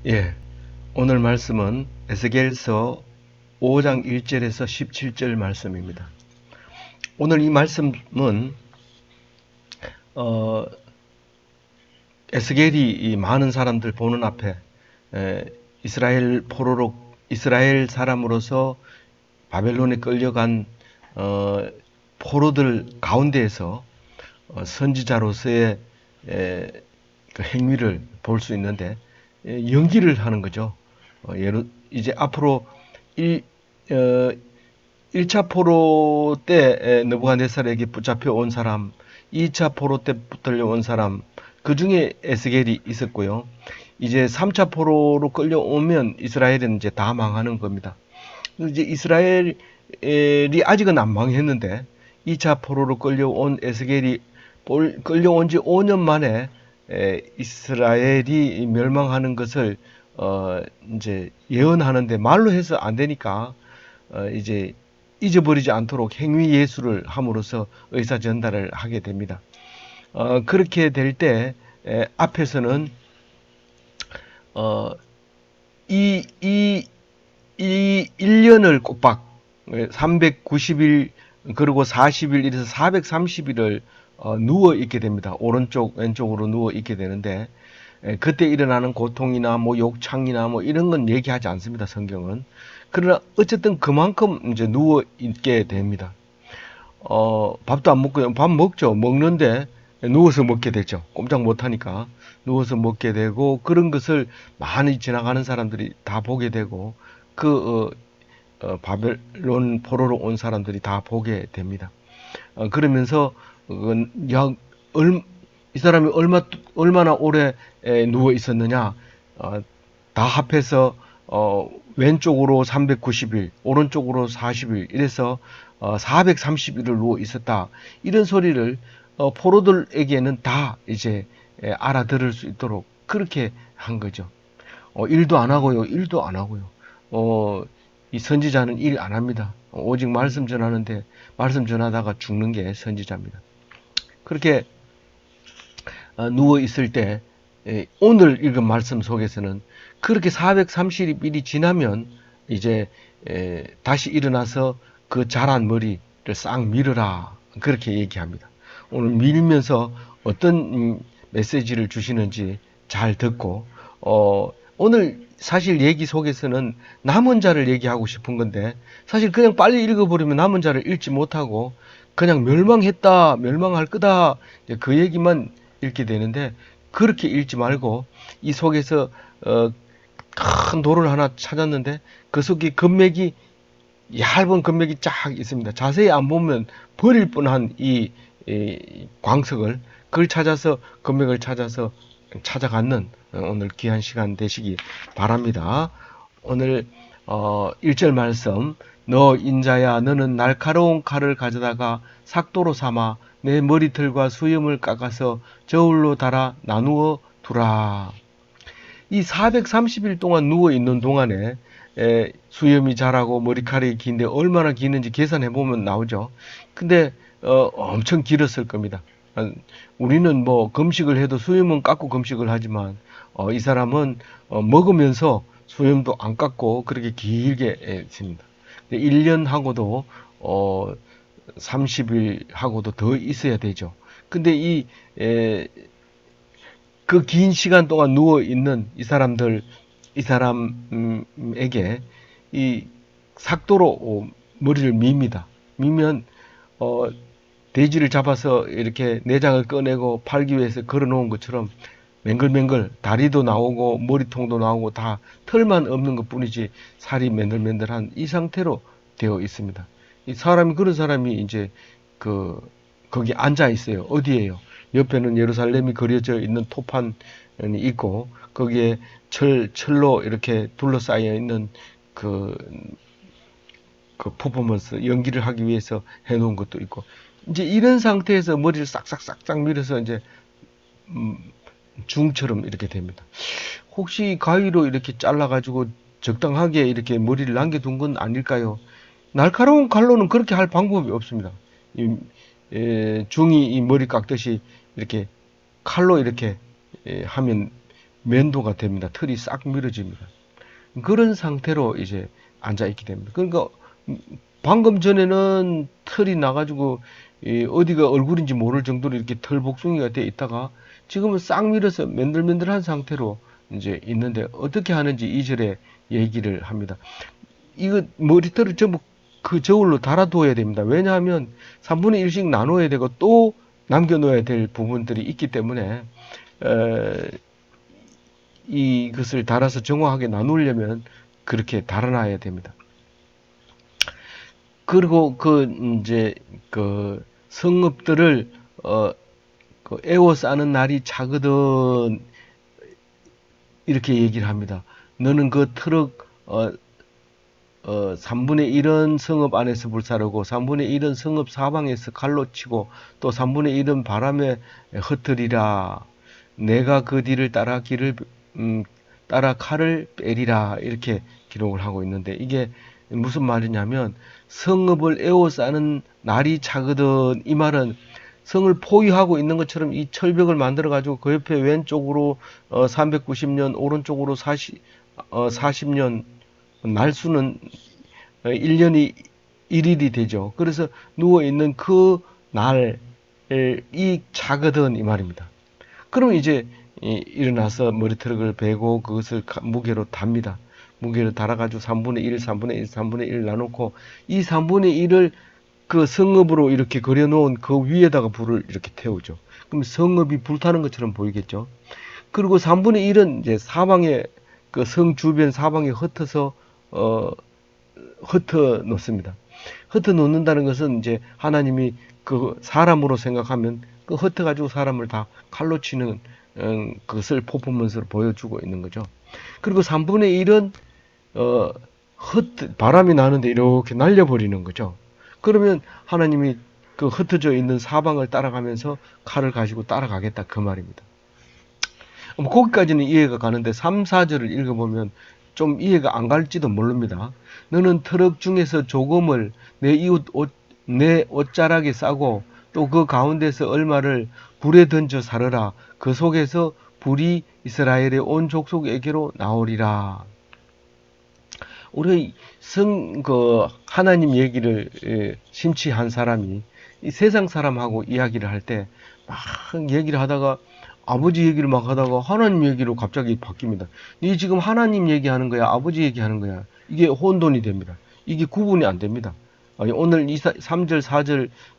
예, 오늘 말씀은 에스겔서 5장 1절에서 17절 말씀입니다. 오늘 이 말씀은 어, 에스겔이 이 많은 사람들 보는 앞에 이스라엘 포로로 이스라엘 사람으로서 바벨론에 끌려간 어, 포로들 가운데에서 선지자로서의 그 행위를 볼 수 있는데 연기를 하는 거죠. 이제 앞으로 일, 어, 1차 포로 때 느부갓네살에게 붙잡혀 온 사람, 2차 포로 때 붙들려 온 사람, 그 중에 에스겔이 있었고요. 이제 3차 포로로 끌려오면 이스라엘은 이제 다 망하는 겁니다. 이제 이스라엘이 아직은 안 망했는데 2차 포로로 끌려온 에스겔이 끌려온 지 5년 만에 이스라엘이 멸망하는 것을 이제 예언하는데 말로 해서 안 되니까 이제 잊어버리지 않도록 행위 예술을 함으로써 의사 전달을 하게 됩니다. 그렇게 될 때 앞에서는 어, 이 1년을 꼬박 390일 그리고 40일 이래서 430일을 누워 있게 됩니다. 오른쪽 왼쪽으로 누워 있게 되는데 그때 일어나는 고통이나 뭐 욕창이나 뭐 이런 건 얘기하지 않습니다. 성경은. 그러나 어쨌든 그만큼 이제 누워 있게 됩니다. 밥도 안 먹고요. 밥 먹죠. 먹는데 누워서 먹게 되죠. 꼼짝 못 하니까 누워서 먹게 되고 그런 것을 많이 지나가는 사람들이 다 보게 되고 그 바벨론 포로로 온 사람들이 다 보게 됩니다. 그러면서 약 이 사람이 얼마나 오래 누워 있었느냐? 다 합해서 왼쪽으로 390일, 오른쪽으로 40일, 이래서 430일을 누워 있었다. 이런 소리를 포로들에게는 다 이제 알아들을 수 있도록 그렇게 한 거죠. 일도 안 하고요, 일도 안 하고요. 이 선지자는 일 안 합니다. 오직 말씀 전하는데 말씀 전하다가 죽는 게 선지자입니다. 그렇게 누워 있을 때 오늘 읽은 말씀 속에서는 그렇게 430일이 지나면 이제 다시 일어나서 그 자란 머리를 싹 밀어라 그렇게 얘기합니다. 오늘 밀면서 어떤 메시지를 주시는지 잘 듣고 오늘 사실 얘기 속에서는 남은 자를 얘기하고 싶은 건데 사실 그냥 빨리 읽어버리면 남은 자를 읽지 못하고 그냥 멸망했다, 멸망할 거다 그 얘기만 읽게 되는데 그렇게 읽지 말고 이 속에서 큰 돌을 하나 찾았는데 그 속에 금맥이 얇은 금맥이 쫙 있습니다. 자세히 안 보면 버릴 뻔한 이 광석을 그걸 찾아서 금맥을 찾아서 찾아가는 오늘 귀한 시간 되시기 바랍니다. 오늘 1절 말씀 너 인자야 너는 날카로운 칼을 가져다가 삭도로 삼아 내 머리털과 수염을 깎아서 저울로 달아 나누어 두라. 이 430일 동안 누워 있는 동안에 수염이 자라고 머리카락이 긴데 얼마나 기는지 계산해 보면 나오죠. 근데 엄청 길었을 겁니다. 우리는 뭐 금식을 해도 수염은 깎고 금식을 하지만 이 사람은 먹으면서 수염도 안 깎고 그렇게 길게 했습니다. 1년 하고도 30일 하고도 더 있어야 되죠. 근데 그 긴 시간 동안 누워 있는 이 사람에게 이 삭도로 머리를 밉니다. 미면 어, 돼지를 잡아서 이렇게 내장을 꺼내고 팔기 위해서 걸어놓은 것처럼 맹글맹글 다리도 나오고 머리통도 나오고 다 털만 없는 것뿐이지 살이 맨들맨들한 이 상태로 되어 있습니다. 이 사람이 그런 사람이 이제 그 거기 앉아 있어요. 어디에요? 옆에는 예루살렘이 그려져 있는 토판이 있고 거기에 철로 이렇게 둘러싸여 있는 그, 그 퍼포먼스 연기를 하기 위해서 해놓은 것도 있고 이제 이런 상태에서 머리를 싹싹싹싹 밀어서 이제 음, 중처럼 이렇게 됩니다. 혹시 가위로 이렇게 잘라가지고 적당하게 이렇게 머리를 남겨둔 건 아닐까요? 날카로운 칼로는 그렇게 할 방법이 없습니다. 중이 이 머리 깎듯이 이렇게 칼로 이렇게 하면 면도가 됩니다. 털이 싹 밀어집니다. 그런 상태로 이제 앉아 있게 됩니다. 그러니까 방금 전에는 털이 나가지고 어디가 얼굴인지 모를 정도로 이렇게 털 복숭이가 돼 있다가 지금은 싹 밀어서 맨들맨들한 상태로 이제 있는데 어떻게 하는지 2절에 얘기를 합니다. 이거 머리털을 전부 그 저울로 달아두어야 됩니다. 왜냐하면 3분의 1씩 나눠야 되고 또 남겨놓아야 될 부분들이 있기 때문에 이것을 달아서 정확하게 나누려면 그렇게 달아놔야 됩니다. 그리고 이제 성읍들을 애워 싸는 날이 차거든 이렇게 얘기를 합니다. 너는 그 트럭 3분의 1은 성읍 안에서 불사르고 3분의 1은 성읍 사방에서 칼로 치고 또 3분의 1은 바람에 흩으리라. 내가 그 뒤를 따라 따라 칼을 빼리라. 이렇게 기록을 하고 있는데 이게 무슨 말이냐면 성읍을 에워싸는 날이 차거든. 이 말은 성을 포위하고 있는 것처럼 이 철벽을 만들어 가지고 그 옆에 왼쪽으로 390년 오른쪽으로 40년 날수는 1년이 1일이 되죠. 그래서 누워있는 그 날이 차거든 이 말입니다. 그럼 이제 일어나서 머리털을 베고 그것을 무게로 답니다. 무게를 달아가지고 3분의 1, 3분의 1, 3분의 1 나놓고 이 3분의 1을 그 성읍으로 이렇게 그려놓은 그 위에다가 불을 이렇게 태우죠. 그럼 성읍이 불타는 것처럼 보이겠죠. 그리고 3분의 1은 이제 사방에 그 성 주변 사방에 흩어서 흩어 놓습니다. 흩어 놓는다는 것은 이제 하나님이 그 사람으로 생각하면 그 흩어 가지고 사람을 다 칼로 치는 그것을 퍼포먼스로 보여주고 있는 거죠. 그리고 3분의 1은 바람이 나는데 이렇게 날려버리는 거죠. 그러면 하나님이 그 흩어져 있는 사방을 따라가면서 칼을 가지고 따라가겠다 그 말입니다. 거기까지는 이해가 가는데 3, 4절을 읽어보면 좀 이해가 안 갈지도 모릅니다. 너는 트럭 중에서 조금을 내 옷자락에 싸고 또 그 가운데서 얼마를 불에 던져 사르라. 그 속에서 불이 이스라엘의 온 족속에게로 나오리라. 우리 하나님 얘기를 심취한 사람이 이 세상 사람하고 이야기를 할 때 막 얘기를 하다가 아버지 얘기를 막 하다가 하나님 얘기로 갑자기 바뀝니다. 네 지금 하나님 얘기하는 거야? 아버지 얘기하는 거야? 이게 혼돈이 됩니다. 이게 구분이 안 됩니다. 오늘 3절,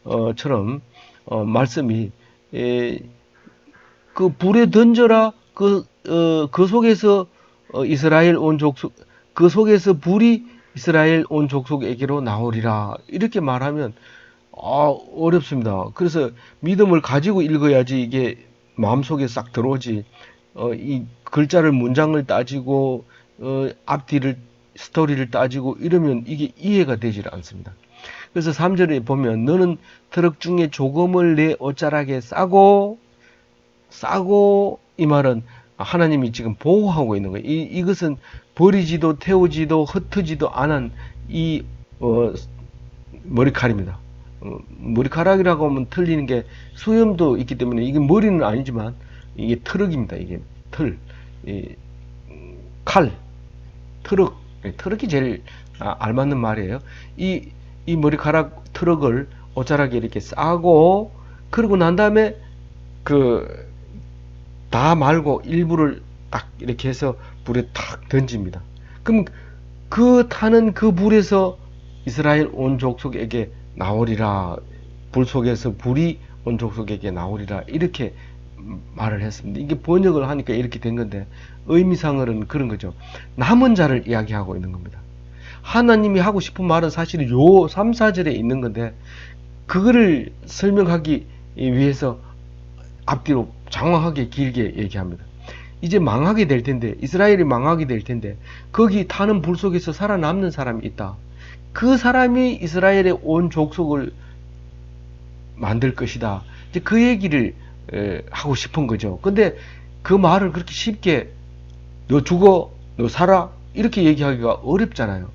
4절처럼 말씀이 그 불에 던져라 그 속에서 이스라엘 온 족속 그 속에서 불이 이스라엘 온 족속에게로 나오리라 이렇게 말하면 어렵습니다. 그래서 믿음을 가지고 읽어야지 이게 마음속에 싹 들어오지. 이 글자를 문장을 따지고 앞뒤를 스토리를 따지고 이러면 이게 이해가 되질 않습니다. 그래서 3절에 보면 너는 트럭 중에 조금을 내 옷자락에 싸고 이 말은 하나님이 지금 보호하고 있는 거예요. 이것은 버리지도 태우지도 흩어지도 않은 이 머리칼입니다. 머리카락이라고 하면 틀리는 게 수염도 있기 때문에 이게 머리는 아니지만 이게 트럭입니다. 이게 칼, 트럭, 트럭이 제일 알맞는 말이에요. 이 머리카락 트럭을 옷자락에 이렇게 싸고 그러고 난 다음에 다 말고 일부를 딱 이렇게 해서 불에 탁 던집니다. 그럼 타는 그 불에서 이스라엘 온 족속에게 나오리라. 불 속에서 불이 온 족속에게 나오리라. 이렇게 말을 했습니다. 이게 번역을 하니까 이렇게 된 건데 의미상으로는 그런 거죠. 남은 자를 이야기하고 있는 겁니다. 하나님이 하고 싶은 말은 사실은 요 3, 4절에 있는 건데 그거를 설명하기 위해서 앞뒤로 장황하게 길게 얘기합니다. 이제 망하게 될 텐데 이스라엘이 망하게 될 텐데 거기 타는 불 속에서 살아남는 사람이 있다. 그 사람이 이스라엘의 온 족속을 만들 것이다. 이제 그 얘기를 하고 싶은 거죠. 근데 그 말을 그렇게 쉽게 너 죽어, 너 살아 이렇게 얘기하기가 어렵잖아요.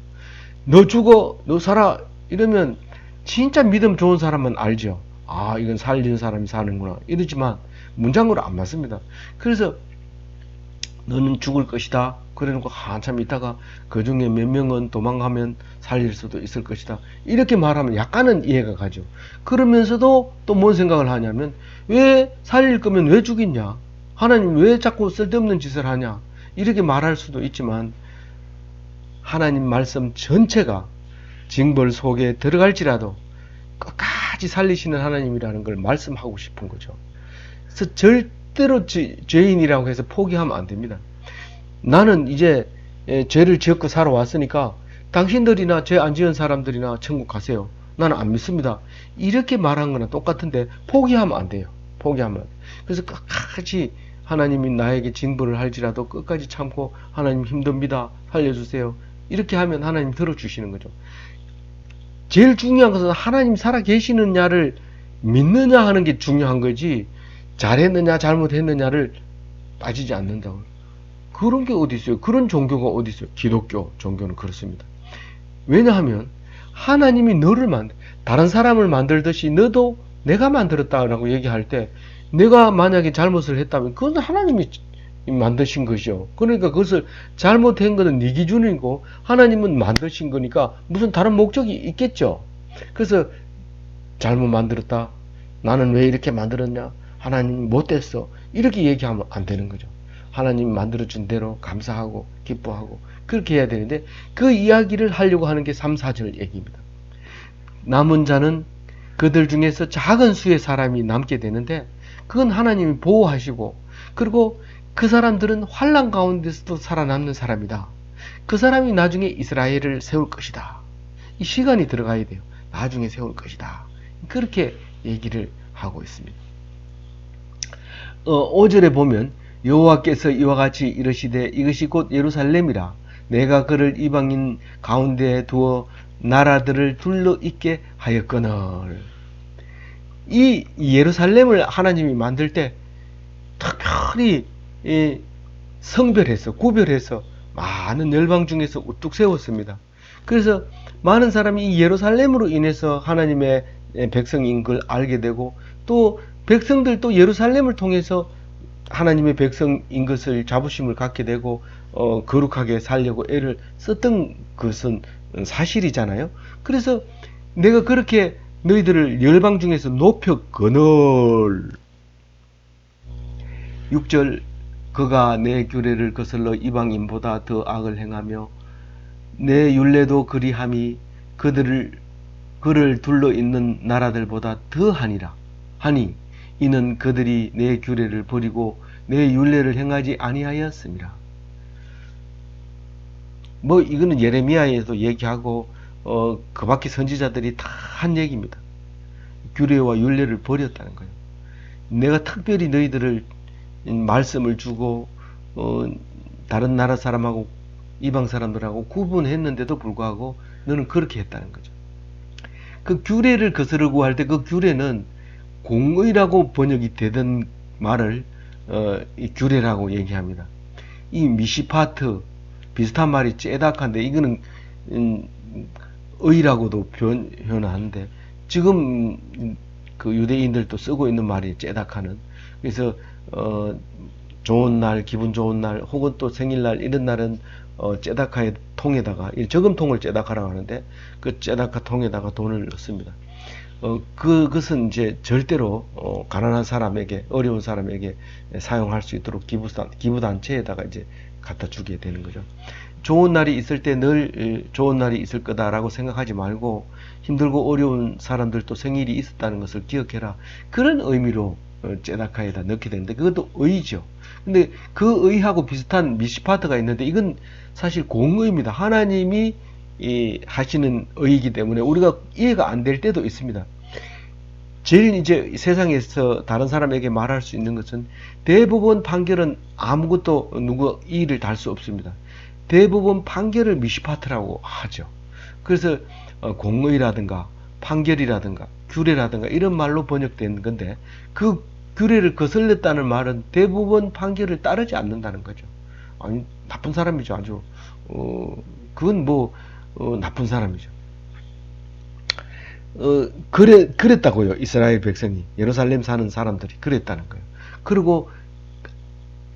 너 죽어, 너 살아 이러면 진짜 믿음 좋은 사람은 알죠. 이건 살리는 사람이 사는구나 이러지만 문장으로 안 맞습니다. 그래서 너는 죽을 것이다. 그래놓고 한참 있다가 그 중에 몇 명은 도망가면 살릴 수도 있을 것이다. 이렇게 말하면 약간은 이해가 가죠. 그러면서도 또 뭔 생각을 하냐면, 왜 살릴 거면 왜 죽이냐? 하나님 왜 자꾸 쓸데없는 짓을 하냐? 이렇게 말할 수도 있지만, 하나님 말씀 전체가 징벌 속에 들어갈지라도 끝까지 살리시는 하나님이라는 걸 말씀하고 싶은 거죠. 그래서 절대로 죄인이라고 해서 포기하면 안 됩니다. 나는 이제 죄를 지었고 살아왔으니까 당신들이나 죄 안 지은 사람들이나 천국 가세요. 나는 안 믿습니다. 이렇게 말한 거나 똑같은데 포기하면 안 돼요. 포기하면. 그래서 끝까지 하나님이 나에게 징벌을 할지라도 끝까지 참고, 하나님 힘듭니다. 살려주세요. 이렇게 하면 하나님 들어주시는 거죠. 제일 중요한 것은 하나님 살아계시느냐를 믿느냐 하는 게 중요한 거지, 잘했느냐 잘못했느냐를 따지지 않는다고. 그런 게 어디 있어요? 그런 종교가 어디 있어요? 기독교 종교는 그렇습니다. 왜냐하면 하나님이 너를 다른 사람을 만들듯이 너도 내가 만들었다라고 얘기할 때, 내가 만약에 잘못을 했다면 그건 하나님이 만드신 것이요. 그러니까 그것을 잘못한 것은 네 기준이고 하나님은 만드신 거니까 무슨 다른 목적이 있겠죠. 그래서 잘못 만들었다. 나는 왜 이렇게 만들었냐? 하나님 못됐어. 이렇게 얘기하면 안 되는 거죠. 하나님 만들어준 대로 감사하고 기뻐하고 그렇게 해야 되는데, 그 이야기를 하려고 하는 게 3, 4절 얘기입니다. 남은 자는 그들 중에서 작은 수의 사람이 남게 되는데, 그건 하나님이 보호하시고, 그리고 그 사람들은 환난 가운데서도 살아남는 사람이다. 그 사람이 나중에 이스라엘을 세울 것이다. 이 시간이 들어가야 돼요. 나중에 세울 것이다. 그렇게 얘기를 하고 있습니다. 5절에 보면 여호와께서 이와 같이 이르시되 이것이 곧 예루살렘이라. 내가 그를 이방인 가운데에 두어 나라들을 둘러 있게 하였거늘. 이 예루살렘을 하나님이 만들 때 특별히 성별해서 구별해서 많은 열방 중에서 우뚝 세웠습니다. 그래서 많은 사람이 이 예루살렘으로 인해서 하나님의 백성인 걸 알게 되고, 또 백성들도 예루살렘을 통해서 하나님의 백성인 것을 자부심을 갖게 되고 거룩하게 살려고 애를 썼던 것은 사실이잖아요. 그래서 내가 그렇게 너희들을 열방 중에서 높였거늘. 6절, 그가 내 규례를 거슬러 이방인보다 더 악을 행하며 내 율례도 그리함이 그를 둘러 있는 나라들보다 더하니라 하니, 이는 그들이 내 규례를 버리고 내 율례를 행하지 아니하였습니다. 뭐 이거는 예레미야에도 얘기하고 그 밖에 선지자들이 다 한 얘기입니다. 규례와 율례를 버렸다는 거예요. 내가 특별히 너희들을 말씀을 주고 다른 나라 사람하고 이방 사람들하고 구분했는데도 불구하고 너는 그렇게 했다는 거죠. 그 규례를 거스르고 할 때 그 규례는 공의라고 번역이 되던 말을 이 규례라고 얘기합니다. 이 미시파트 비슷한 말이 째닥한데, 이거는 의라고도 표현하는데, 지금 그 유대인들도 쓰고 있는 말이 째닥하는. 그래서 좋은 날, 기분 좋은 날, 혹은 또 생일날, 이런 날은 째다카의 통에다가, 저금통을 째다카라고 하는데, 그 째다카 통에다가 돈을 넣습니다. 그것은 이제 절대로 가난한 사람에게, 어려운 사람에게 사용할 수 있도록 기부단체에다가 이제 갖다 주게 되는 거죠. 좋은 날이 있을 때 늘 좋은 날이 있을 거다라고 생각하지 말고, 힘들고 어려운 사람들도 생일이 있었다는 것을 기억해라. 그런 의미로 째다카에다 넣게 되는데, 그것도 의죠. 근데 그 의하고 비슷한 미시파트가 있는데, 이건 사실 공의입니다. 하나님이 하시는 의이기 때문에 우리가 이해가 안 될 때도 있습니다. 제일 이제 세상에서 다른 사람에게 말할 수 있는 것은, 대부분 판결은 아무것도 누구 이의를 달 수 없습니다. 대부분 판결을 미시파트라고 하죠. 그래서 공의라든가 판결이라든가 규례라든가 이런 말로 번역된 건데, 그 규례를 거슬렸다는 말은 대부분 판결을 따르지 않는다는 거죠. 아니, 나쁜 사람이죠. 아주 그건 뭐 나쁜 사람이죠. 그랬다고요. 이스라엘 백성이, 예루살렘 사는 사람들이 그랬다는 거예요. 그리고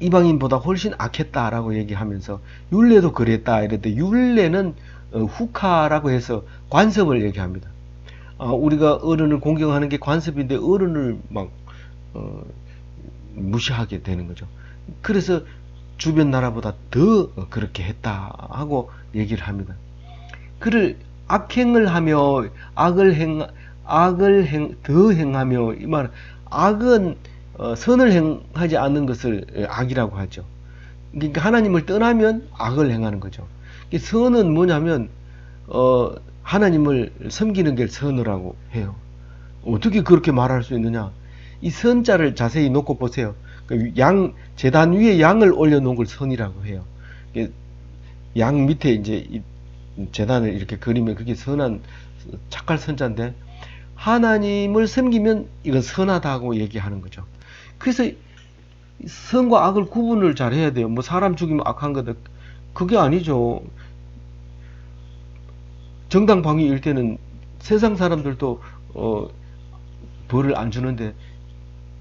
이방인보다 훨씬 악했다라고 얘기하면서 율례도 그랬다 이랬는데 율례는 후카라고 해서 관습을 얘기합니다. 우리가 어른을 공경하는 게 관습인데 어른을 막 무시하게 되는 거죠. 그래서 주변 나라보다 더 그렇게 했다 하고 얘기를 합니다. 그를 악행을 하며 더 행하며 이 말 악은 선을 행하지 않는 것을 악이라고 하죠. 그러니까 하나님을 떠나면 악을 행하는 거죠. 선은 뭐냐면 하나님을 섬기는 게 선이라고 해요. 어떻게 그렇게 말할 수 있느냐? 이 선자를 자세히 놓고 보세요. 재단 위에 양을 올려놓은 걸 선이라고 해요. 양 밑에 이제 재단을 이렇게 그리면 그게 선한 착할 선자인데 하나님을 섬기면 이건 선하다고 얘기하는 거죠. 그래서 선과 악을 구분을 잘 해야 돼요. 뭐 사람 죽이면 악한 거다. 그게 아니죠. 정당방위일 때는 세상 사람들도 벌을 안 주는데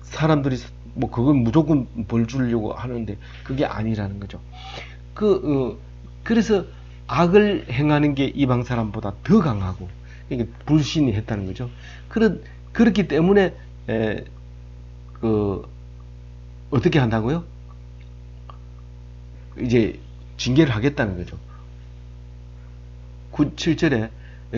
사람들이 뭐 그건 무조건 벌 주려고 하는데 그게 아니라는 거죠. 그래서 악을 행하는 게 이방 사람보다 더 강하고 그러니까 불신이 했다는 거죠. 그렇기 때문에 어떻게 한다고요? 이제 징계를 하겠다는 거죠. 7절에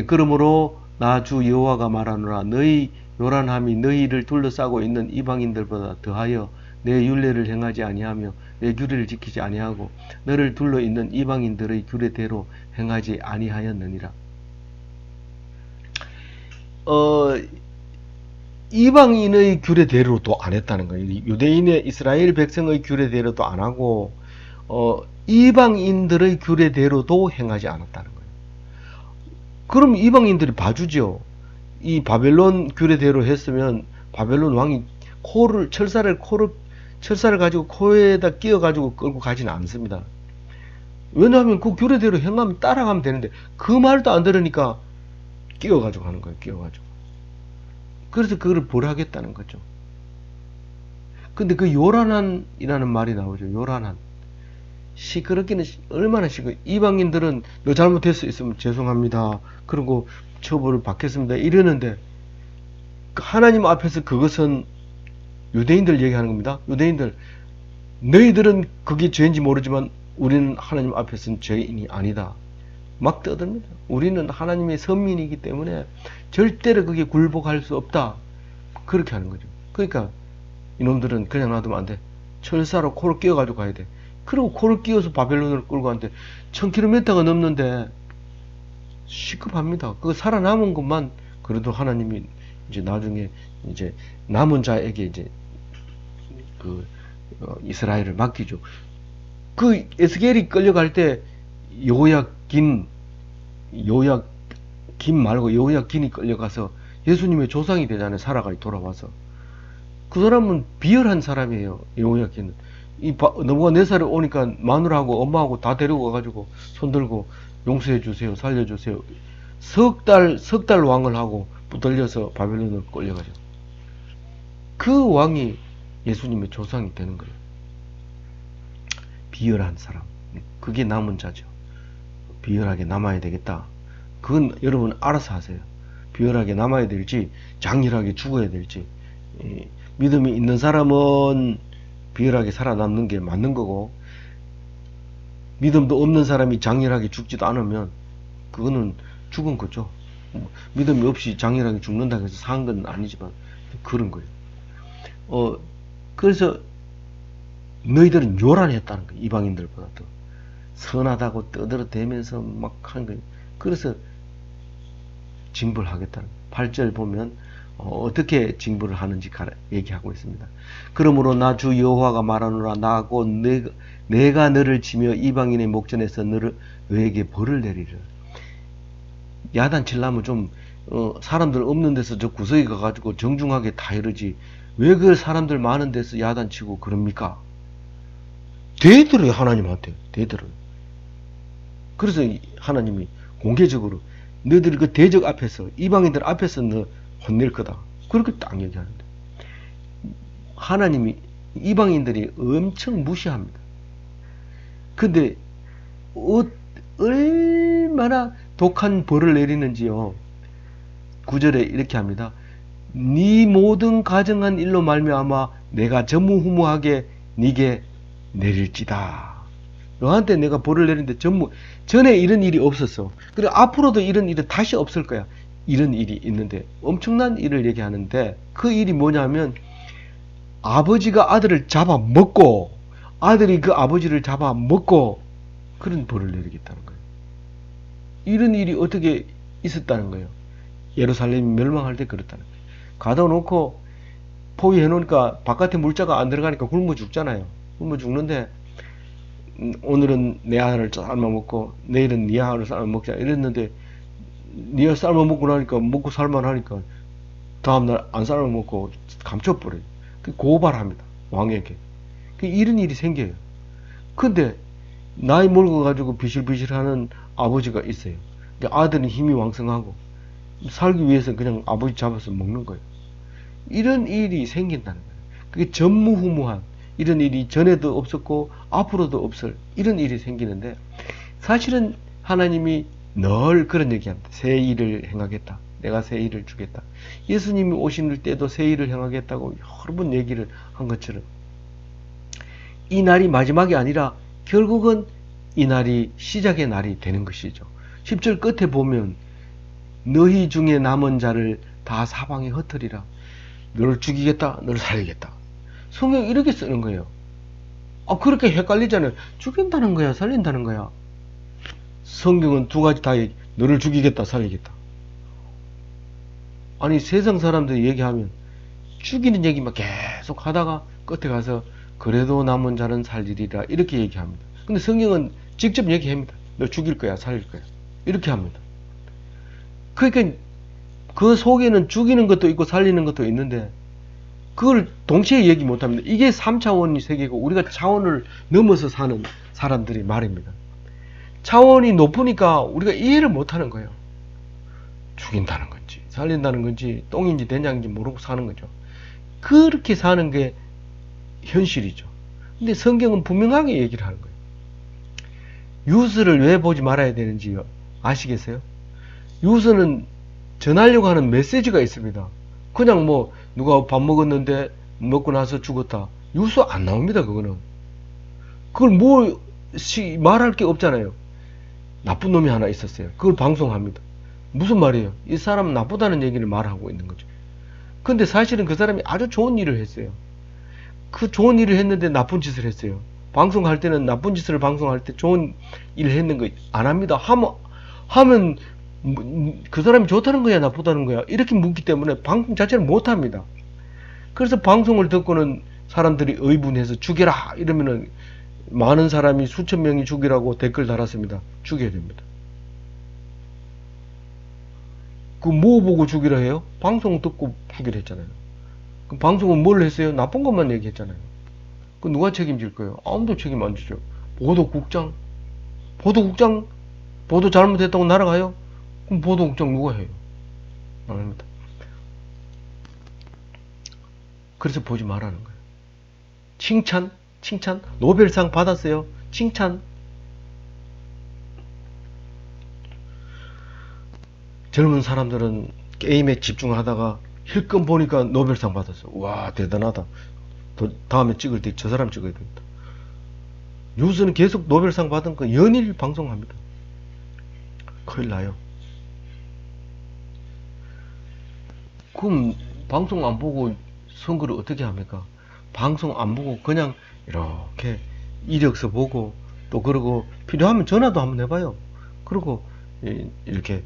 그러므로 나 주 여호와가 말하노라 너희 요란함이 너희를 둘러싸고 있는 이방인들보다 더하여 내 율례를 행하지 아니하며 내 규례를 지키지 아니하고 너를 둘러 있는 이방인들의 규례대로 행하지 아니하였느니라. 이방인의 규례대로도 안 했다는 거예요. 유대인의 이스라엘 백성의 규례대로도 안 하고 이방인들의 규례대로도 행하지 않았다는 거예요. 그럼 이방인들이 봐주죠. 이 바벨론 규례대로 했으면 바벨론 왕이 철사를 가지고 코에다 끼워 가지고 끌고 가지는 않습니다. 왜냐하면 그 규례대로 행하면 따라가면 되는데 그 말도 안 들으니까 끼워 가지고 하는 거예요. 끼워 가지고. 그래서 그거를 벌하겠다는 거죠. 근데 그 요란한이라는 말이 나오죠. 요란한. 시끄럽기는 얼마나 시끄러. 이방인들은 너 잘못했어 있으면 죄송합니다. 그리고 처벌을 받겠습니다. 이러는데 하나님 앞에서 그것은 유대인들 얘기하는 겁니다. 유대인들 너희들은 그게 죄인지 모르지만 우리는 하나님 앞에서는 죄인이 아니다. 막 떠듭니다. 우리는 하나님의 선민이기 때문에 절대로 그게 굴복할 수 없다. 그렇게 하는 거죠. 그러니까 이놈들은 그냥 놔두면 안 돼. 철사로 코를 끼워가지고 가야 돼. 그리고 코를 끼워서 바벨론을 끌고 가는데 1000km가 넘는데 시급합니다. 그 살아남은 것만 그래도 하나님이 이제 나중에 이제 남은 자에게 이제 이스라엘을 맡기죠. 그 에스겔이 끌려갈 때 요약긴 말고 요약긴이 끌려가서 예수님의 조상이 되잖아요. 살아가 돌아와서. 그 사람은 비열한 사람이에요. 요약긴은. 너무가 4살에 오니까 마누라하고 엄마하고 다 데리고 와가지고 손들고 용서해 주세요. 살려주세요. 석 달 왕을 하고 붙들려서 바벨론으로 끌려가죠. 그 왕이 예수님의 조상이 되는 거예요. 비열한 사람. 그게 남은 자죠. 비열하게 남아야 되겠다. 그건 여러분 알아서 하세요. 비열하게 남아야 될지 장렬하게 죽어야 될지. 믿음이 있는 사람은 비열하게 살아남는 게 맞는 거고 믿음도 없는 사람이 장렬하게 죽지도 않으면 그거는 죽은 거죠. 믿음이 없이 장렬하게 죽는다고 해서 산 건 아니지만 그런 거예요. 그래서 너희들은 요란했다는 거예요. 이방인들보다 더 선하다고 떠들어대면서 막 하는 거예요. 그래서 징벌을 하겠다는 거예요. 8절 보면 어떻게 징벌을 하는지 얘기하고 있습니다. 그러므로 나 주 여호와가 말하노라 나 곧 내가 너를 치며 이방인의 목전에서 너에게 벌을 내리라. 야단 칠라면 좀 사람들 없는 데서 저 구석에 가가지고 정중하게 다 이러지 왜 그 사람들 많은 데서 야단 치고 그럽니까? 대들어요. 하나님한테 대들어요. 그래서 하나님이 공개적으로 너희들 그 대적 앞에서 이방인들 앞에서 너 혼낼 거다. 그렇게 딱 얘기하는데 하나님이 이방인들이 엄청 무시합니다. 근데 얼마나 독한 벌을 내리는지요. 9절에 이렇게 합니다. 네 모든 가정한 일로 말미암아 내가 전무후무하게 네게 내릴지다. 너한테 내가 벌을 내리는데 전에 이런 일이 없었어. 그리고 앞으로도 이런 일은 다시 없을 거야. 이런 일이 있는데 엄청난 일을 얘기하는데 그 일이 뭐냐면 아버지가 아들을 잡아먹고 아들이 그 아버지를 잡아먹고 그런 벌을 내리겠다는 거예요. 이런 일이 어떻게 있었다는 거예요. 예루살렘이 멸망할 때 그렇다는 거예요. 가둬 놓고 포위해 놓으니까 바깥에 물자가 안 들어가니까 굶어 죽잖아요. 굶어 죽는데 오늘은 내 알을 삶아 먹고 내일은 네 알을 삶아 먹자 이랬는데 네 알 삶아 먹고 나니까 먹고 살만하니까 다음날 안 삶아 먹고 감춰버려요. 고발합니다. 왕에게. 이런 일이 생겨요. 근데 나이 먹어가지고 비실비실하는 아버지가 있어요. 아들은 힘이 왕성하고 살기 위해서 그냥 아버지 잡아서 먹는 거예요. 이런 일이 생긴다는 거예요. 그게 전무후무한 이런 일이 전에도 없었고 앞으로도 없을 이런 일이 생기는데 사실은 하나님이 늘 그런 얘기합니다. 새 일을 행하겠다. 내가 새 일을 주겠다. 예수님이 오실 때도 새 일을 행하겠다고 여러 번 얘기를 한 것처럼 이 날이 마지막이 아니라 결국은 이 날이 시작의 날이 되는 것이죠. 10절 끝에 보면 너희 중에 남은 자를 다 사방에 흩으리라. 너를 죽이겠다. 너를 살리겠다. 성경 이렇게 쓰는 거예요. 그렇게 헷갈리잖아요. 죽인다는 거야. 살린다는 거야. 성경은 두 가지 다 너를 죽이겠다. 살리겠다. 아니 세상 사람들이 얘기하면 죽이는 얘기만 계속 하다가 끝에 가서 그래도 남은 자는 살리리라 이렇게 얘기합니다. 근데 성경은 직접 얘기합니다. 너 죽일 거야. 살릴 거야. 이렇게 합니다. 그러니까 그 속에는 죽이는 것도 있고 살리는 것도 있는데 그걸 동시에 얘기 못합니다. 이게 3차원이 세계고 우리가 차원을 넘어서 사는 사람들이 말입니다. 차원이 높으니까 우리가 이해를 못하는 거예요. 죽인다는 건지 살린다는 건지 똥인지 된장인지 모르고 사는 거죠. 그렇게 사는 게 현실이죠. 근데 성경은 분명하게 얘기를 하는 거예요. 뉴스를 왜 보지 말아야 되는지 아시겠어요? 뉴스는 전하려고 하는 메시지가 있습니다. 그냥 뭐 누가 밥 먹었는데 먹고 나서 죽었다. 뉴스 안 나옵니다. 그거는. 그걸 뭐 말할 게 없잖아요. 나쁜 놈이 하나 있었어요. 그걸 방송합니다. 무슨 말이에요? 이 사람은 나쁘다는 얘기를 말하고 있는 거죠. 근데 사실은 그 사람이 아주 좋은 일을 했어요. 그 좋은 일을 했는데 나쁜 짓을 했어요. 방송할 때는 나쁜 짓을 방송할 때 좋은 일을 했는 거 안 합니다. 하면 그 사람이 좋다는 거야 나쁘다는 거야 이렇게 묻기 때문에 방송 자체를 못합니다. 그래서 방송을 듣고는 사람들이 의분해서 죽여라 이러면은 많은 사람이 수천 명이 죽이라고 댓글 달았습니다. 죽여야 됩니다. 그 뭐 보고 죽이라 해요? 방송 듣고 죽이라 했잖아요. 그 방송은 뭘 했어요? 나쁜 것만 얘기했잖아요. 그 누가 책임질 거예요? 아무도 책임 안 지죠. 보도국장 보도 잘못했다고 날아가요? 그럼 보도국장 누가 해요? 안 합니다. 그래서 보지 말라는 거예요. 칭찬 노벨상 받았어요. 칭찬. 젊은 사람들은 게임에 집중하다가 힐끔 보니까 노벨상 받았어요. 와 대단하다. 다음에 찍을 때 저 사람 찍어야 됩니다. 뉴스는 계속 노벨상 받은 거 연일 방송합니다. 큰일 나요. 그럼 방송 안 보고 선거를 어떻게 합니까? 방송 안 보고 그냥 이렇게 이력서 보고 또 그러고 필요하면 전화도 한번 해봐요. 그리고 이렇게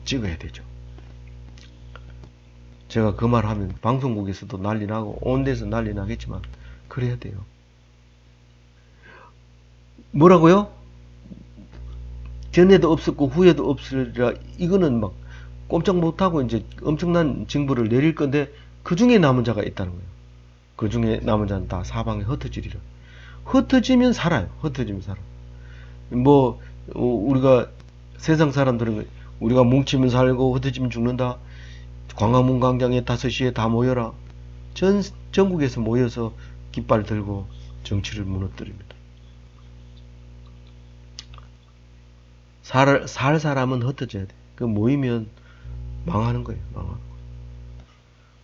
찍어야 되죠. 제가 그 말 하면 방송국에서도 난리 나고 온 데서 난리 나겠지만 그래야 돼요. 뭐라고요? 전에도 없었고 후에도 없으리라. 이거는 막 꼼짝 못하고 이제 엄청난 징벌을 내릴 건데 그 중에 남은 자가 있다는 거예요. 그 중에 남은 자는 다 사방에 흩어지리라. 흩어지면 살아요. 흩어지면 살아. 뭐 우리가 세상 사람들은 우리가 뭉치면 살고 흩어지면 죽는다. 광화문 광장에 5시에 다 모여라. 전국에서 모여서 깃발 들고 정치를 무너뜨립니다. 살 사람은 흩어져야 돼. 그 모이면 망하는 거예요. 망하는 거예요.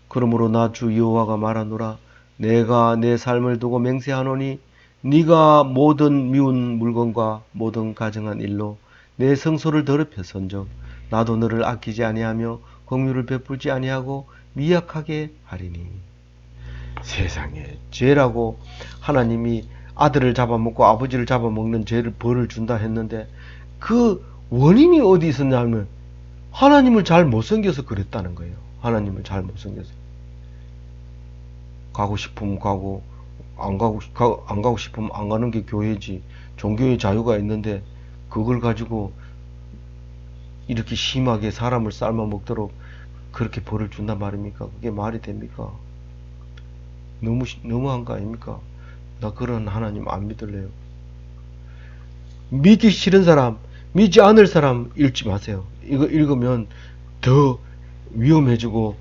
그러므로 나 주 여호와가 말하노라. 내가 내 삶을 두고 맹세하노니 네가 모든 미운 물건과 모든 가증한 일로 내 성소를 더럽혔은즉 나도 너를 아끼지 아니하며 긍휼을 베풀지 아니하고 미약하게 하리니. 세상에 죄라고 하나님이 아들을 잡아먹고 아버지를 잡아먹는 죄를 벌을 준다 했는데 그 원인이 어디 있었냐면 하나님을 잘 못 섬겨서 그랬다는 거예요. 하나님을 잘 못 섬겨서. 가고 싶으면 가고 안 가고 싶으면 안 가는 게 교회지. 종교의 자유가 있는데 그걸 가지고 이렇게 심하게 사람을 삶아 먹도록 그렇게 벌을 준단 말입니까? 그게 말이 됩니까? 너무한 거 아닙니까? 나 그런 하나님 안 믿을래요. 믿기 싫은 사람, 믿지 않을 사람 읽지 마세요. 이거 읽으면 더 위험해지고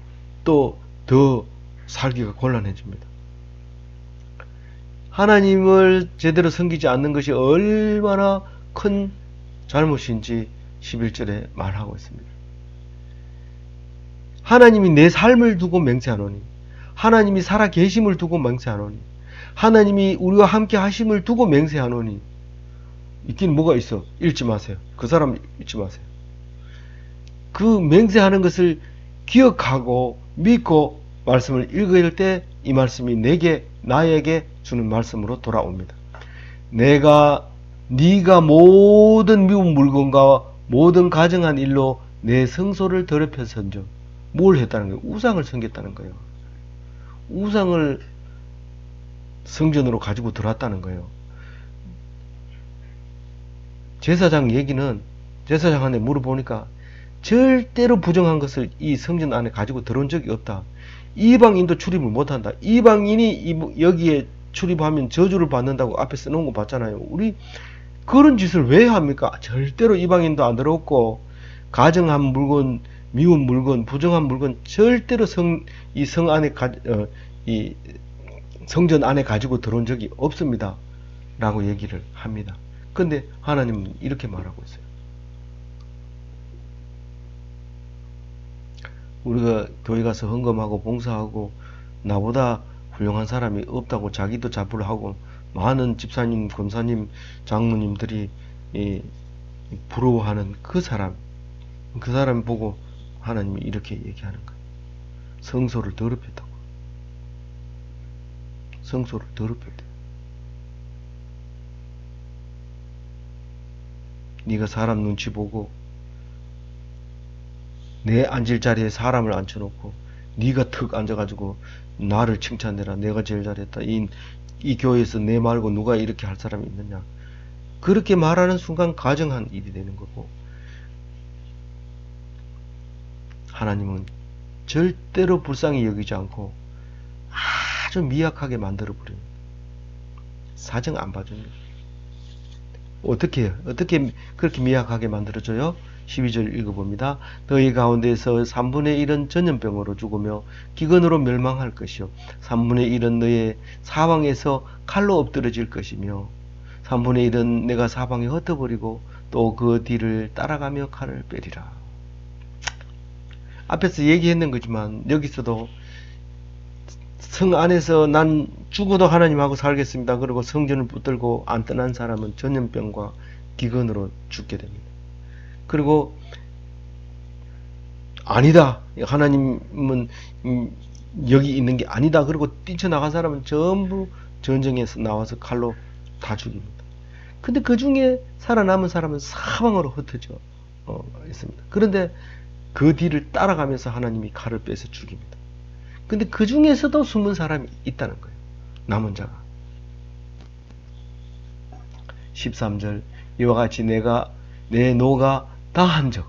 또 더 살기가 곤란해집니다. 하나님을 제대로 섬기지 않는 것이 얼마나 큰 잘못인지 11절에 말하고 있습니다. 하나님이 내 삶을 두고 맹세하노니, 하나님이 살아 계심을 두고 맹세하노니, 하나님이 우리와 함께 하심을 두고 맹세하노니, 있긴 뭐가 있어? 읽지 마세요. 그 사람 읽지 마세요. 그 맹세하는 것을 기억하고 믿고 말씀을 읽을 때 이 말씀이 나에게 주는 말씀으로 돌아옵니다. 네가 모든 미운 물건과 모든 가증한 일로 내 성소를 더럽혔은즉 뭘 했다는 거예요? 우상을 섬겼다는 거예요. 우상을 성전으로 가지고 들어왔다는 거예요. 제사장한테 물어보니까 절대로 부정한 것을 이 성전 안에 가지고 들어온 적이 없다. 이방인도 출입을 못한다. 이방인이 여기에 출입하면 저주를 받는다고 앞에 써놓은 거 봤잖아요. 우리 그런 짓을 왜 합니까? 절대로 이방인도 안 들어왔고 가증한 물건, 미운 물건, 부정한 물건 절대로 이 성전 안에 가지고 들어온 적이 없습니다. 라고 얘기를 합니다. 근데 하나님은 이렇게 말하고 있어요. 우리가 교회 가서 헌금하고 봉사하고 나보다 훌륭한 사람이 없다고 자기도 자부를 하고 많은 집사님, 권사님, 장로님들이 부러워하는 그 사람 보고 하나님이 이렇게 얘기하는 거예요. 성소를 더럽혔다고. 성소를 더럽혔대. 네가 사람 눈치 보고 내 앉을 자리에 사람을 앉혀놓고 네가 턱 앉아가지고 나를 칭찬해라. 내가 제일 잘했다. 이 교회에서 내 말고 누가 이렇게 할 사람이 있느냐. 그렇게 말하는 순간 가정한 일이 되는 거고 하나님은 절대로 불쌍히 여기지 않고 아주 미약하게 만들어버립니다. 사정 안 봐줍니다. 어떻게 해요? 어떻게 그렇게 미약하게 만들어져요? 12절 읽어봅니다. 너희 가운데서 3분의 1은 전염병으로 죽으며 기근으로 멸망할 것이요 3분의 1은 너의 사방에서 칼로 엎드러질 것이며 3분의 1은 내가 사방에 흩어버리고 또 그 뒤를 따라가며 칼을 빼리라. 앞에서 얘기했는 거지만 여기서도 성 안에서 난 죽어도 하나님하고 살겠습니다. 그리고 성전을 붙들고 안 떠난 사람은 전염병과 기근으로 죽게 됩니다. 그리고 아니다. 하나님은 여기 있는 게 아니다. 그리고 뛰쳐나간 사람은 전부 전쟁에서 나와서 칼로 다 죽입니다. 근데 그 중에 살아남은 사람은 사방으로 흩어져 있습니다. 그런데 그 뒤를 따라가면서 하나님이 칼을 빼서 죽입니다. 근데 그 중에서도 숨은 사람이 있다는 거예요. 남은 자가. 13절 이와 같이 내 노가 다한 적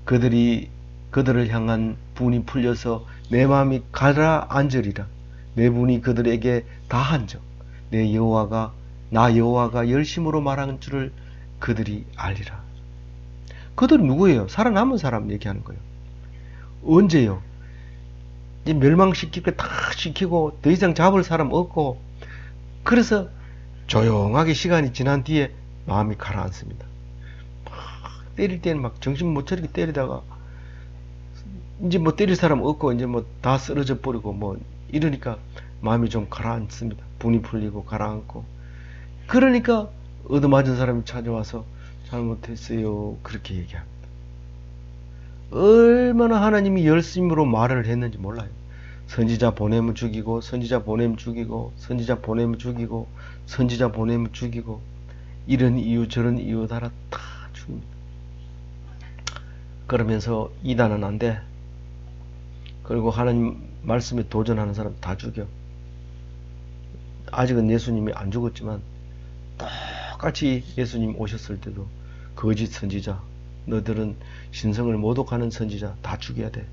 그들을 향한 분이 풀려서 내 마음이 가라앉으리라. 내 분이 그들에게 다한 적 나 여호와가 열심으로 말하는 줄을 그들이 알리라. 그들은 누구예요? 살아남은 사람 얘기하는 거예요. 언제요? 이 멸망시킬 거 다 시키고 더 이상 잡을 사람 없고, 그래서 조용하게 시간이 지난 뒤에 마음이 가라앉습니다. 때릴 때는 막 정신 못 차리게 때리다가 이제 뭐 때릴 사람 없고 이제 뭐 다 쓰러져 버리고 뭐 이러니까 마음이 좀 가라앉습니다. 분이 풀리고 가라앉고, 그러니까 얻어맞은 사람이 찾아와서 잘못했어요 그렇게 얘기합니다. 얼마나 하나님이 열심으로 말을 했는지 몰라요. 선지자 보내면 죽이고, 선지자 보내면 죽이고, 선지자 보내면 죽이고, 선지자 보내면 죽이고, 이런 이유 저런 이유 따라 다 죽입니다. 그러면서 이단은 안 돼. 그리고 하나님 말씀에 도전하는 사람 다 죽여. 아직은 예수님이 안 죽었지만 똑같이 예수님 오셨을 때도 거짓 선지자, 너들은 신성을 모독하는 선지자 다 죽여야 돼.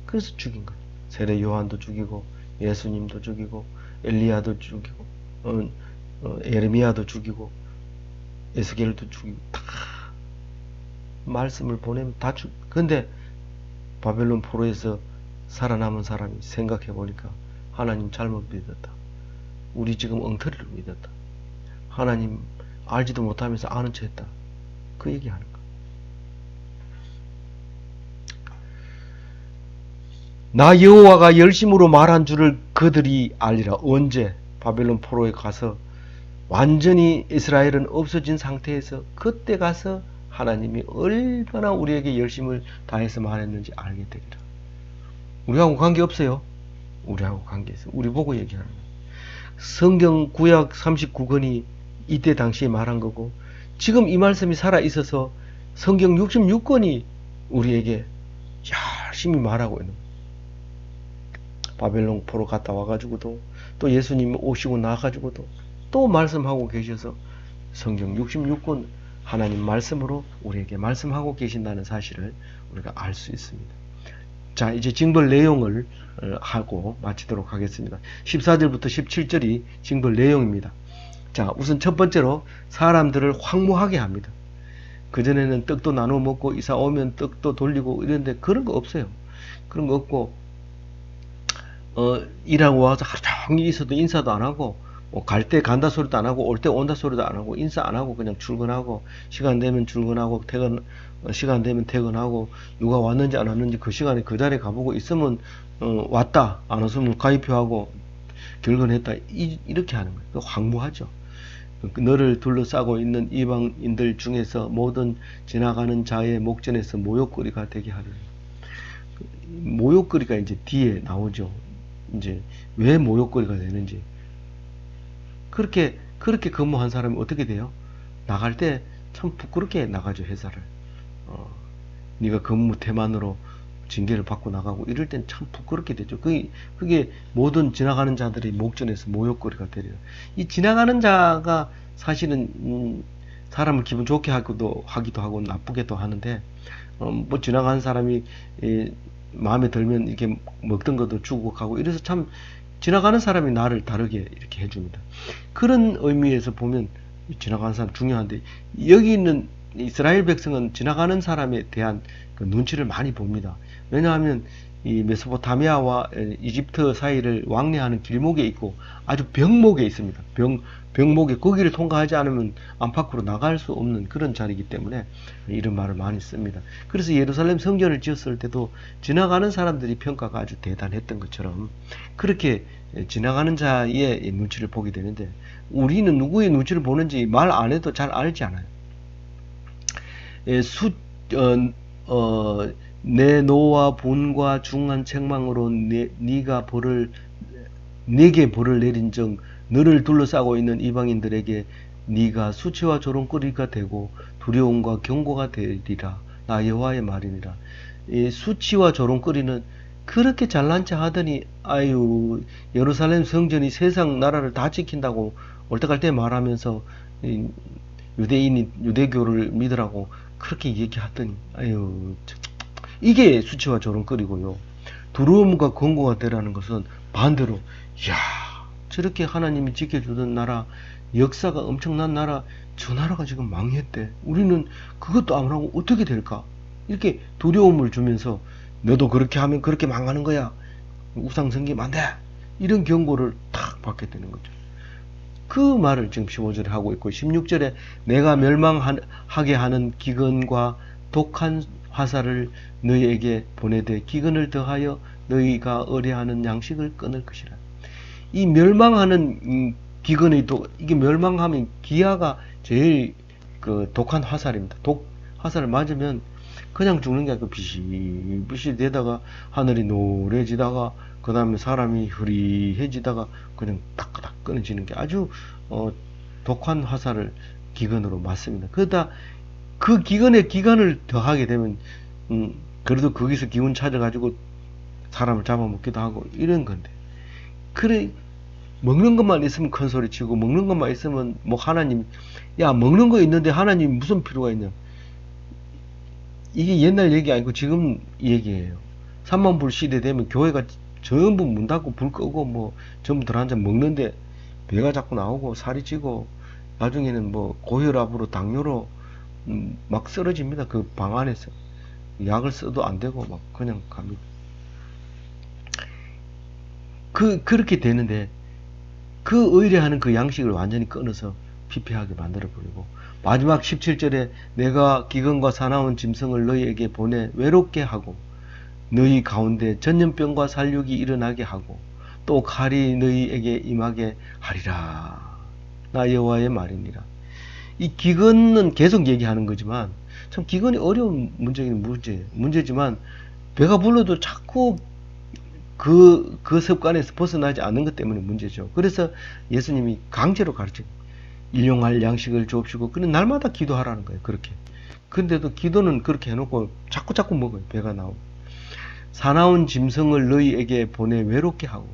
그래서 죽인 거예요. 세례 요한도 죽이고, 예수님도 죽이고, 엘리야도 죽이고, 예레미야도 죽이고, 에스겔도 죽이고, 다 말씀을 보내면 다 죽. 근데 바벨론 포로에서 살아남은 사람이 생각해 보니까 하나님 잘못 믿었다. 우리 지금 엉터리를 믿었다. 하나님 알지도 못하면서 아는 체 했다. 그 얘기하는 거야. 나 여호와가 열심으로 말한 줄을 그들이 알리라. 언제? 바벨론 포로에 가서 완전히 이스라엘은 없어진 상태에서 그때 가서 하나님이 얼마나 우리에게 열심을 다해서 말했는지 알게 되리라. 우리하고 관계없어요. 우리하고 관계있어요. 우리 보고 얘기하는 거예요. 성경 구약 39권이 이때 당시에 말한 거고, 지금 이 말씀이 살아있어서 성경 66권이 우리에게 열심히 말하고 있는 거예요. 바벨론 포로 갔다 와가지고도, 또 예수님 오시고 나가지고도 또 말씀하고 계셔서 성경 66권 하나님 말씀으로 우리에게 말씀하고 계신다는 사실을 우리가 알 수 있습니다. 자, 이제 징벌 내용을 하고 마치도록 하겠습니다. 14절부터 17절이 징벌 내용입니다. 자, 우선 첫 번째로 사람들을 황무하게 합니다. 그전에는 떡도 나눠 먹고 이사 오면 떡도 돌리고 이런데 그런 거 없어요. 그런 거 없고, 일하고 와서 하루 종일 있어도 인사도 안 하고, 갈 때 간다 소리도 안 하고, 올 때 온다 소리도 안 하고, 인사 안 하고 그냥 출근하고, 시간 되면 출근하고, 시간 되면 퇴근하고, 누가 왔는지 안 왔는지 그 시간에 그 자리에 가보고 있으면 왔다, 안 왔으면 가입표하고 결근했다, 이렇게 하는 거예요. 황무하죠. 너를 둘러싸고 있는 이방인들 중에서 모든 지나가는 자의 목전에서 모욕거리가 되게 하리라. 모욕거리가 이제 뒤에 나오죠. 이제 왜 모욕거리가 되는지. 그렇게 근무한 사람이 어떻게 돼요? 나갈 때 참 부끄럽게 나가죠, 회사를. 네가 근무 태만으로 징계를 받고 나가고 이럴 땐 참 부끄럽게 되죠. 그게 모든 지나가는 자들의 목전에서 모욕거리가 되려요. 이 지나가는 자가 사실은 사람을 기분 좋게 하기도 하고 나쁘게도 하는데, 뭐 지나가는 사람이 마음에 들면 이렇게 먹던 것도 주고 가고 이래서 참 지나가는 사람이 나를 다르게 이렇게 해줍니다. 그런 의미에서 보면 지나가는 사람 중요한데, 여기 있는 이스라엘 백성은 지나가는 사람에 대한 그 눈치를 많이 봅니다. 왜냐하면 이 메소포타미아와 이집트 사이를 왕래하는 길목에 있고 아주 병목에 있습니다. 병목에 거기를 통과하지 않으면 안팎으로 나갈 수 없는 그런 자리이기 때문에 이런 말을 많이 씁니다. 그래서 예루살렘 성전을 지었을 때도 지나가는 사람들이 평가가 아주 대단했던 것처럼 그렇게 지나가는 자의 눈치를 보게 되는데, 우리는 누구의 눈치를 보는지 말 안 해도 잘 알지 않아요. 내 노와 분과 중한 책망으로 네게 벌을 내린즉 너를 둘러싸고 있는 이방인들에게 네가 수치와 조롱거리가 되고 두려움과 경고가 되리라. 나 여호와의 말이니라. 수치와 조롱거리는 그렇게 잘난 체 하더니 아유 예루살렘 성전이 세상 나라를 다 지킨다고 올때갈때 말하면서 유대인이 유대교를 믿으라고 그렇게 얘기하더니 아유, 이게 수치와 조롱거리고요. 두려움과 권고가 되라는 것은 반대로, 이야, 저렇게 하나님이 지켜주던 나라, 역사가 엄청난 나라, 저 나라가 지금 망했대. 우리는 그것도 안 하고 어떻게 될까? 이렇게 두려움을 주면서 너도 그렇게 하면 그렇게 망하는 거야. 우상 섬기면 안 돼. 이런 경고를 탁 받게 되는 거죠. 그 말을 지금 15절에 하고 있고 16절에 내가 멸망하게 하는 기근과 독한 화살을 너희에게 보내되 기근을 더하여 너희가 의뢰하는 양식을 끊을 것이라. 이 멸망하는 기근의 이게 멸망하면 기아가 제일 그 독한 화살입니다. 독 화살을 맞으면 그냥 죽는 게 아니고 비실비실 되다가 하늘이 노래지다가 그 다음에 사람이 흐리해지다가 그냥 따까닥 끊어지는 게 아주 독한 화살을 기근으로 맞습니다. 그러다 그 기근에 기간을 더하게 되면 그래도 거기서 기운 찾아가지고 사람을 잡아먹기도 하고 이런 건데, 그래 먹는 것만 있으면 큰 소리 치고 먹는 것만 있으면 뭐 하나님, 야 먹는 거 있는데 하나님 무슨 필요가 있냐. 이게 옛날 얘기 아니고 지금 얘기예요. 3만 불 시대 되면 교회가 전부 문 닫고 불 끄고 뭐 전부 들어앉아 먹는데 배가 자꾸 나오고 살이 찌고 나중에는 뭐 고혈압으로 당뇨로 막 쓰러집니다. 그 방 안에서 약을 써도 안 되고 막 그냥 갑니다. 그렇게 되는데 그 의뢰하는 그 양식을 완전히 끊어서 피폐하게 만들어버리고, 마지막 17절에 내가 기근과 사나운 짐승을 너희에게 보내 외롭게 하고 너희 가운데 전염병과 살육이 일어나게 하고 또 칼이 너희에게 임하게 하리라. 나 여호와의 말이니라. 이 기근은 계속 얘기하는 거지만 참 기근이 어려운 문제지만 배가 불러도 자꾸 그 습관에서 벗어나지 않는 것 때문에 문제죠. 그래서 예수님이 강제로 가르쳐요. 일용할 양식을 주옵시고, 그는 날마다 기도하라는 거예요. 그렇게. 근데도 기도는 그렇게 해놓고 자꾸 먹어요. 배가 나오고. 사나운 짐승을 너희에게 보내 외롭게 하고,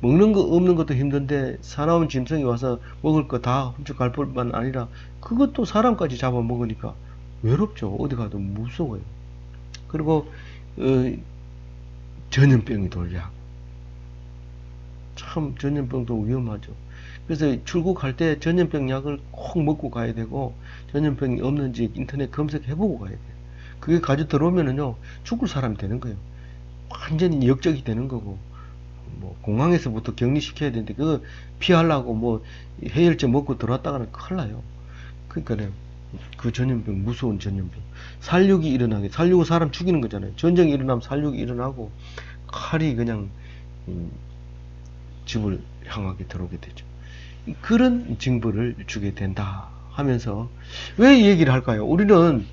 먹는 거 없는 것도 힘든데 사나운 짐승이 와서 먹을 거 다 훔쳐갈 뿐만 아니라 그것도 사람까지 잡아먹으니까 외롭죠. 어디 가도 무서워요. 그리고 전염병이 돌게 하고, 참 전염병도 위험하죠. 그래서 출국할 때 전염병 약을 꼭 먹고 가야 되고, 전염병이 없는지 인터넷 검색해보고 가야 돼요. 그게 가지고 들어오면은요 죽을 사람이 되는 거예요. 완전히 역적이 되는 거고, 뭐 공항에서부터 격리시켜야 되는데 그거 피하려고 뭐 해열제 먹고 들어왔다가는 큰일 나요. 그러니까 그 전염병, 무서운 전염병, 살육이 일어나게, 살육은 사람 죽이는 거잖아요. 전쟁이 일어나면 살육이 일어나고 칼이 그냥 집을 향하게 들어오게 되죠. 그런 징벌을 주게 된다 하면서 왜 이 얘기를 할까요? 우리는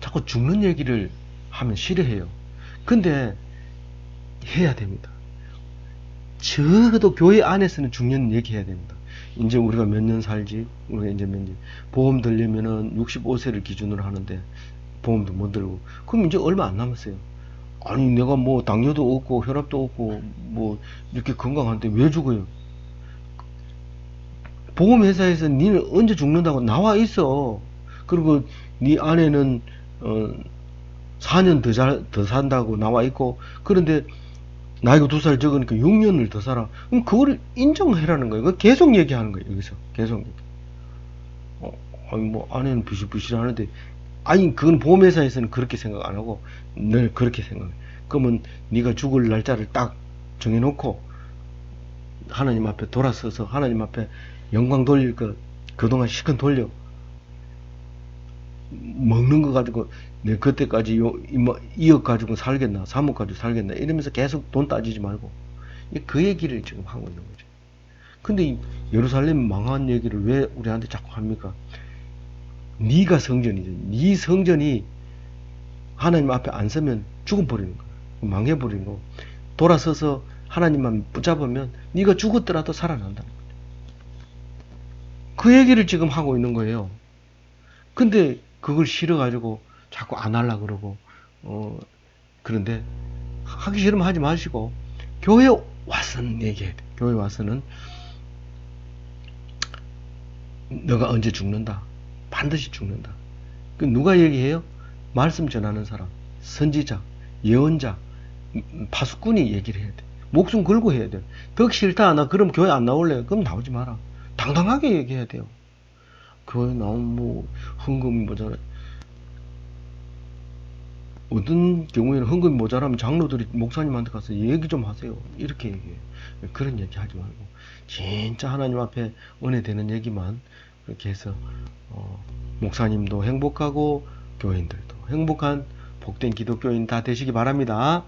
자꾸 죽는 얘기를 하면 싫어해요. 근데 해야 됩니다. 적어도 교회 안에서는 죽는 얘기 해야 됩니다. 이제 우리가 몇 년 살지? 우리가 이제 몇 년, 보험 들려면은 65세를 기준으로 하는데 보험도 못 들고, 그럼 이제 얼마 안 남았어요. 아니 내가 뭐 당뇨도 없고 혈압도 없고 뭐 이렇게 건강한데 왜 죽어요? 보험회사에서 니는 언제 죽는다고 나와 있어. 그리고 네 아내는 4년 더 산다고 나와 있고, 그런데 나이가 2살 적으니까 6년을 더 살아. 그럼 그거를 인정해라는 거예요. 그거 계속 얘기하는 거예요. 여기서 계속 얘기. 아니 뭐 아내는 부실부실 하는데, 아니 그건 보험회사에서는 그렇게 생각 안 하고 늘 그렇게 생각해. 그러면 네가 죽을 날짜를 딱 정해놓고 하나님 앞에 돌아서서 하나님 앞에 영광 돌릴 거 그동안 시큰 돌려. 먹는 거 가지고 내 그때까지 2억 가지고 살겠나 3억 가지고 살겠나 이러면서 계속 돈 따지지 말고 그 얘기를 지금 하고 있는 거죠. 근데 예루살렘 망한 얘기를 왜 우리한테 자꾸 합니까? 네가 성전이죠. 네 성전이 하나님 앞에 안 서면 죽어버리는 거야. 망해버리는 거. 돌아서서 하나님만 붙잡으면 네가 죽었더라도 살아난다는 거예요. 그 얘기를 지금 하고 있는 거예요. 근데 그걸 싫어가지고 자꾸 안 하려고 그러고, 그런데 하기 싫으면 하지 마시고 교회 와서는 얘기해야 돼. 교회 와서는 너가 언제 죽는다. 반드시 죽는다. 그 누가 얘기해요? 말씀 전하는 사람, 선지자, 예언자, 파수꾼이 얘기를 해야 돼. 목숨 걸고 해야 돼. 덕 싫다. 나 그럼 교회 안 나올래. 그럼 나오지 마라. 당당하게 얘기해야 돼요. 교회 나오면 뭐 헌금이 뭐잖아요. 어떤 경우에는 헌금이 모자라면 장로들이 목사님한테 가서 얘기 좀 하세요. 이렇게 얘기해요. 그런 얘기 하지 말고 진짜 하나님 앞에 은혜 되는 얘기만 그렇게 해서 목사님도 행복하고 교인들도 행복한 복된 기독교인 다 되시기 바랍니다.